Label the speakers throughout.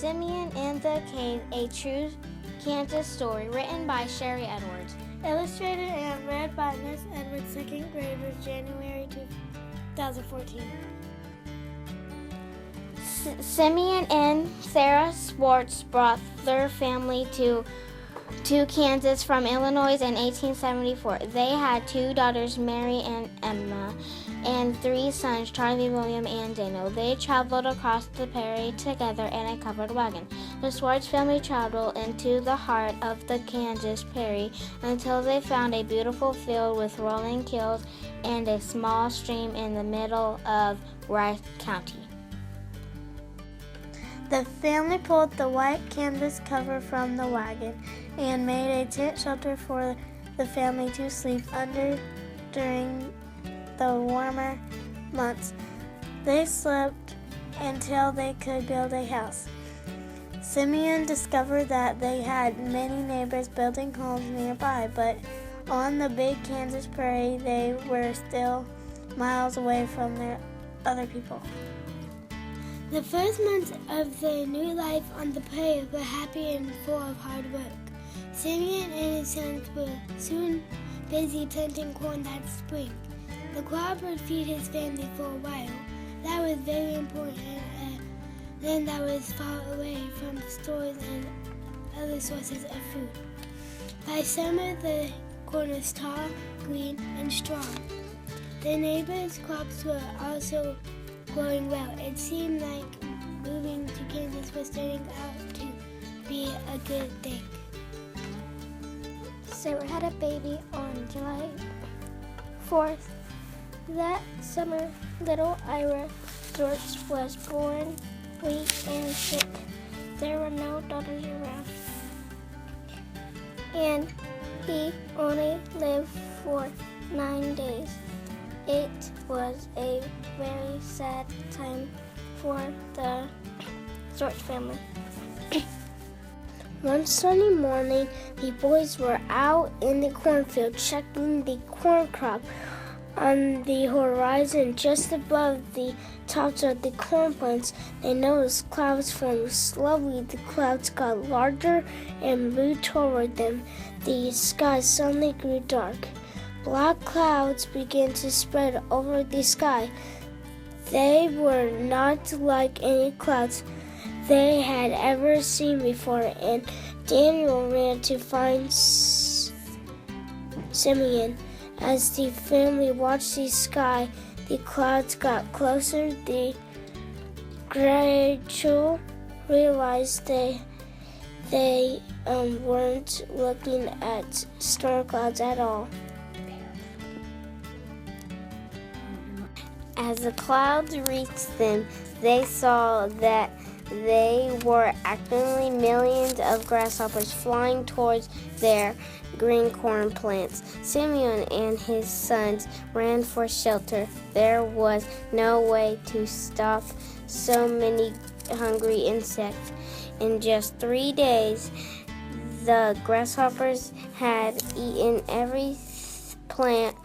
Speaker 1: Simeon in the Cave, a true Kansas story, written by Sherry Edwards.
Speaker 2: Illustrated and read by Miss Edwards, 2nd graders, January 2014.
Speaker 1: Simeon and Sarah Swartz brought their family to Kansas from Illinois in 1874. They had 2 daughters, Mary and Emma, and 3 sons, Charlie, William, and Daniel. They traveled across the prairie together in a covered wagon. The Swartz family traveled into the heart of the Kansas prairie until they found a beautiful field with rolling hills and a small stream in the middle of Rice County.
Speaker 2: The family pulled the white canvas cover from the wagon and made a tent shelter for the family to sleep under during the warmer months. They slept until they could build a house. Simeon discovered that they had many neighbors building homes nearby, but on the big Kansas prairie, they were still miles away from their other people. The first months of their new life on the prairie were happy and full of hard work. Simeon and his sons were soon busy planting corn that spring. The crop would feed his family for a while. That was very important, and then that was far away from the stores and other sources of food. By summer, the corn was tall, green, and strong. The neighbors' crops were also growing well. It seemed like moving to Kansas was turning out to be a good thing.
Speaker 3: Sarah had a baby on July 4th. That summer, little Ira Swartz was born weak and sick. There were no daughters around, and he only lived for 9 days. It was a very sad time for the Swartz family. One sunny morning, the boys were out in the cornfield checking the corn crop. On the horizon, just above the tops of the corn plants, they noticed clouds forming. Slowly, the clouds got larger and moved toward them. The sky suddenly grew dark. Black clouds began to spread over the sky. They were not like any clouds they had ever seen before, and Daniel ran to find Simeon. As the family watched the sky, the clouds got closer. They gradually realized they weren't looking at storm clouds at all.
Speaker 1: As the clouds reached them, they saw that they were actually millions of grasshoppers flying towards their green corn plants. Simeon and his sons ran for shelter. There was no way to stop so many hungry insects. In just 3 days, the grasshoppers had eaten every plant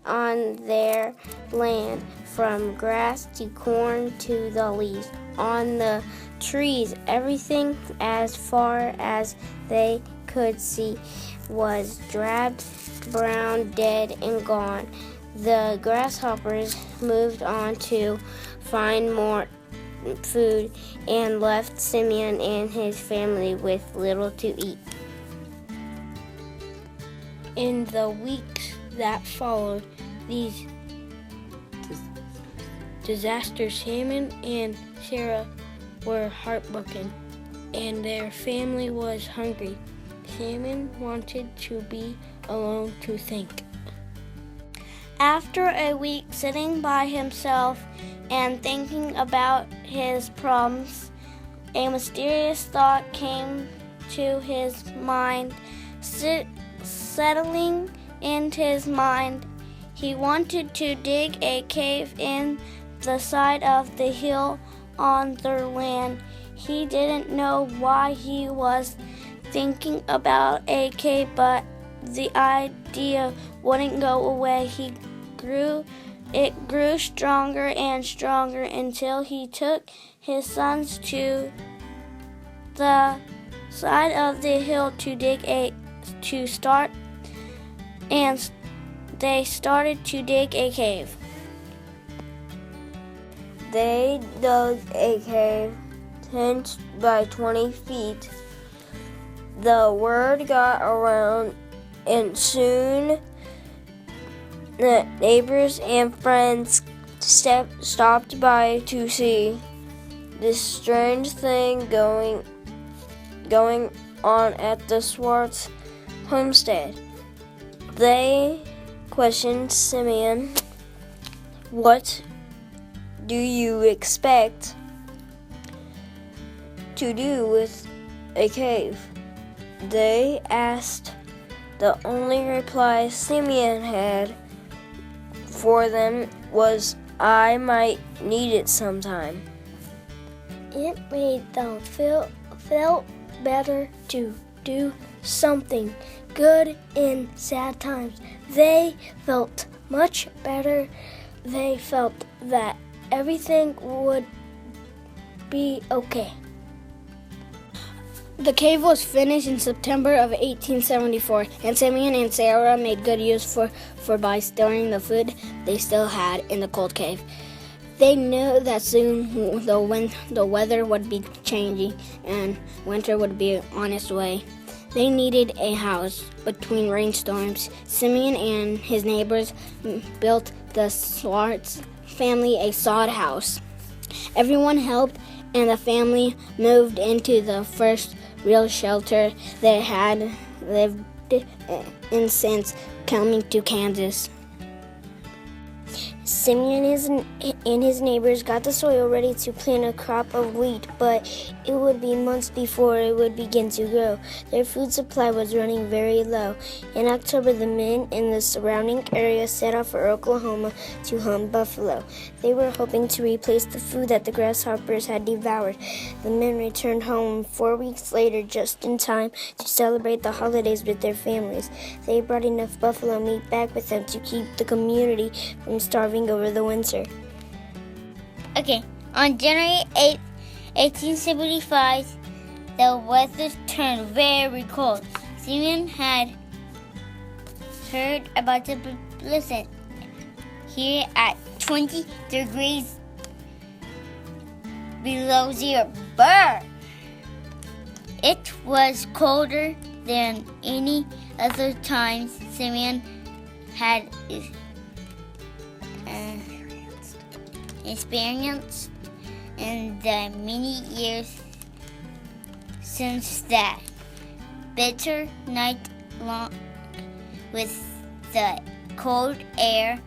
Speaker 1: on their land, from grass to corn to the leaves on the trees. Everything as far as they could see was drab, brown, dead, and gone. The grasshoppers moved on to find more food and left Simeon and his family with little to eat.
Speaker 2: In the weeks that followed these disasters, Simeon and Sarah were heartbroken, and their family was hungry. Simeon wanted to be alone to think.
Speaker 1: After a week sitting by himself and thinking about his problems, a mysterious thought came to his mind. Settling in his mind, he wanted to dig a cave in the side of the hill on their land. He didn't know why he was thinking about a cave, but the idea wouldn't go away. It grew stronger and stronger until he took his sons to
Speaker 3: the side of the hill they started to dig a cave.
Speaker 1: They dug a cave 10 by 20 feet. The word got around, and soon the neighbors and friends stopped by to see this strange thing going on at the Swartz homestead. They questioned Simeon, "What do you expect to do with a cave?" They asked. The only reply Simeon had for them was, "I might need it sometime."
Speaker 3: It made them felt better to do something good in sad times. They felt much better. They felt that everything would be okay. The cave was finished in September of 1874, and Simeon and Sarah made good use by storing the food they still had in the cold cave. They knew that soon the weather would be changing and winter would be on its way. They needed a house between rainstorms. Simeon and his neighbors built the Swartz family a sod house. Everyone helped, and the family moved into the first real shelter they had lived in since coming to Kansas. Simeon and his neighbors got the soil ready to plant a crop of wheat, but it would be months before it would begin to grow. Their food supply was running very low. In October, the men in the surrounding area set off for Oklahoma to hunt buffalo. They were hoping to replace the food that the grasshoppers had devoured. The men returned home 4 weeks later, just in time to celebrate the holidays with their families. They brought enough buffalo meat back with them to keep the community from starving over the winter.
Speaker 4: Okay, on January 8th, 1875, the weather turned very cold. Simeon had heard about the blizzard here at 20 degrees below zero. Brr! It was colder than any other time Simeon had experienced in the many years since that bitter night long. With the cold air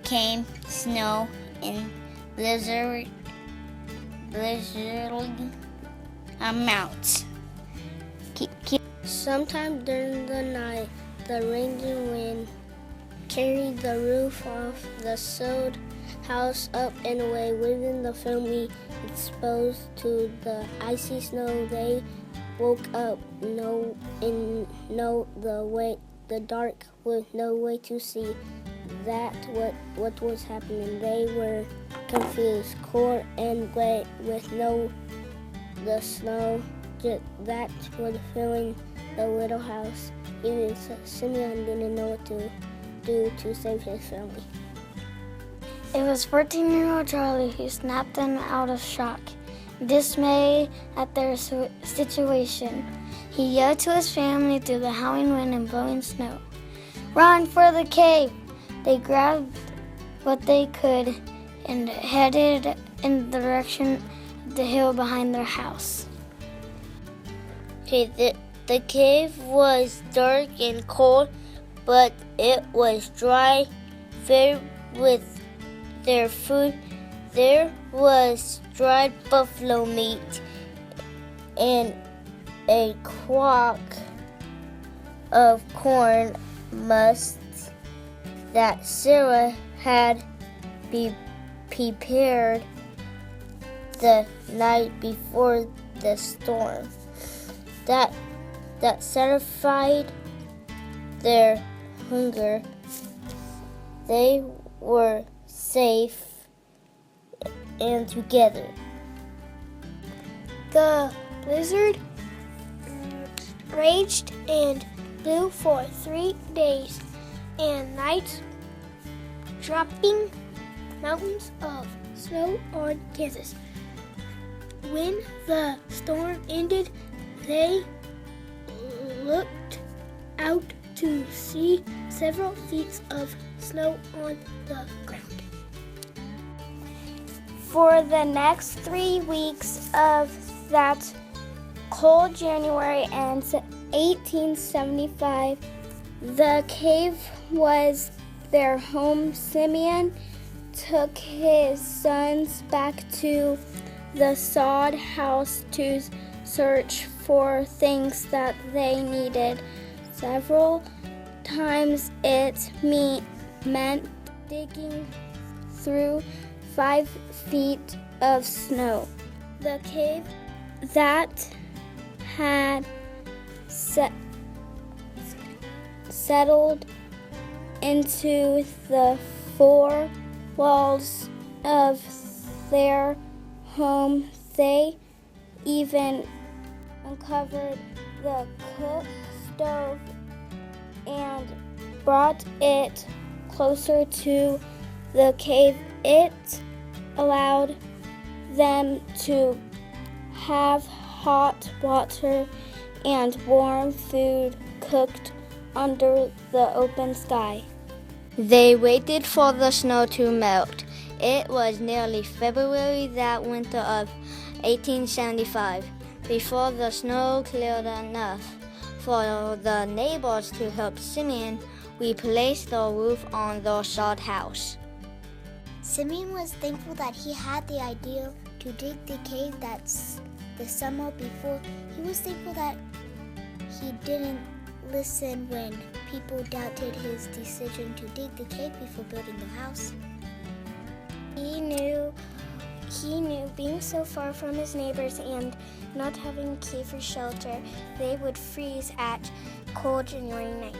Speaker 4: came snow and blizzardly amounts.
Speaker 3: Sometime during the night, the raging wind carried the roof off the sod house up and away, leaving the family exposed to the icy snow. They woke up in the dark with no way to see what was happening. They were confused, cold and wet, with the snow that was filling the little house. Even Simeon didn't know what to do to save his family.
Speaker 2: It was 14-year-old Charlie who snapped them out of shock, dismay at their situation. He yelled to his family through the howling wind and blowing snow, "Run for the cave!" They grabbed what they could and headed in the direction of the hill behind their house.
Speaker 4: Okay, the cave was dark and cold, but it was dry, filled with their food. There was dried buffalo meat and a quack of corn musk that Sarah had prepared the night before the storm. That satisfied their hunger. They were safe and together.
Speaker 2: The
Speaker 3: blizzard raged and blew for 3 days and nights, dropping mountains of snow on Kansas. When the storm ended, they looked out to see several feet of snow on the ground.
Speaker 1: For the next 3 weeks of that cold January and 1875, the cave was their home. Simeon took his sons back to the sod house to search for things that they needed. Several times it meant digging through 5 feet of snow. The cave that had settled into the 4 walls of their home. They even uncovered the cook stove and brought it closer to the cave. It allowed them to have hot water and warm food cooked under the open sky.
Speaker 4: They waited for the snow to melt. It was nearly February that winter of 1875 before the snow cleared enough for the neighbors to help Simeon replace the roof on the sod house.
Speaker 3: Simeon was thankful that he had the idea to dig the cave that's the summer before. He was thankful that he didn't listen when people doubted his decision to dig the cave before building the house. He knew being so far from his neighbors and not having a cave or shelter, they would freeze at cold January night.